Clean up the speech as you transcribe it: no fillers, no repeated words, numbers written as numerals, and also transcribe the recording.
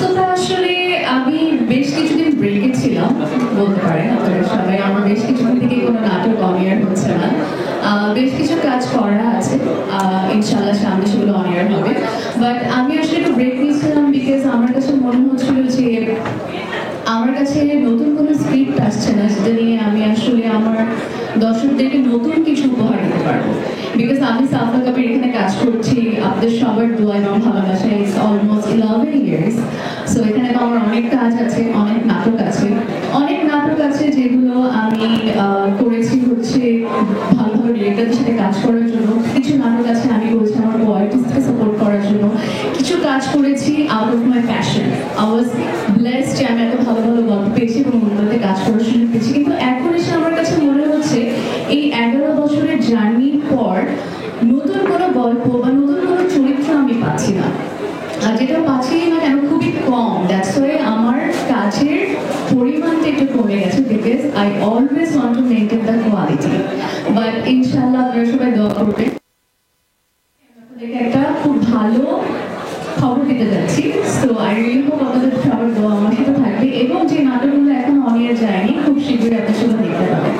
ব্যস্ততা আসলে আমি বেশ কিছুদিন ব্রেকে ছিলাম বলতে পারেন আপনারা সবাই। আমার বেশ কিছুদিন থেকে কোনো নাটক অন এয়ার হচ্ছে না। বেশ কিছু কাজ করা আছে, ইনশাল্লাহ সামনে সেগুলো অন এয়ার হবে। বাট আমি আসলে একটু ব্রেক নিয়েছিলাম বিকজ আমার কাছে মনে হচ্ছিল যে আমার কাছে নতুন কোনো স্ক্রিপ্ট আসছে না যেটা নিয়ে আমি আসলে আমার দর্শকদেরকে নতুন কিছু উপহার দিতে পারবো। বিকজ আমি সাফা কাপের এখানে কাজ করছি আপনাদের সবার দোয়া এবং ভালোবাসায় ইটস অলমোস্ট 11 ইয়ার্স। সো এখানে তো আমার অনেক কাজ আছে, অনেক নাটক আছে যেগুলো আমি করেছি হচ্ছে ভালো ভালো ডিরেক্টরদের সাথে কাজ করার জন্য। কিছু নাটক আছে আমি করেছি আমার আর্টিস্টকে সাপোর্ট করার জন্য। কিছু কাজ করেছি out of my passion. I was blessed যে আমি এত ভালো ভালো গল্প পেয়েছি এবং অন্যদের কাজ করার সুযোগ পেয়েছি। কিন্তু এখন এসে আমার কাছে মনে হচ্ছে এই 11 বছরের জার্নির পর নতুন কোনো গল্প বা নতুন কোনো চরিত্র আমি পাচ্ছি না। আর যেটা পাচ্ছি না কেন, খুবই কম। দ্যাটস ওয়াই আমার কাজের পরিমাণটা একটু কমে গেছে because I always want to maintain the quality. But ইনশাল্লাহ আপনারা সবাই দোয়া করবেন। আপনাদেরকে একটা খুব ভালো খবর দিতে যাচ্ছি। সো আই রিয়েলি হোপ আপনাদের সবার দোয়া আমার সাথে থাকবে এবং যে নাটকগুলো এখন অন এয়ার যায়নি খুব শীঘ্রই আপনার সাথে দেখতে পাবেন।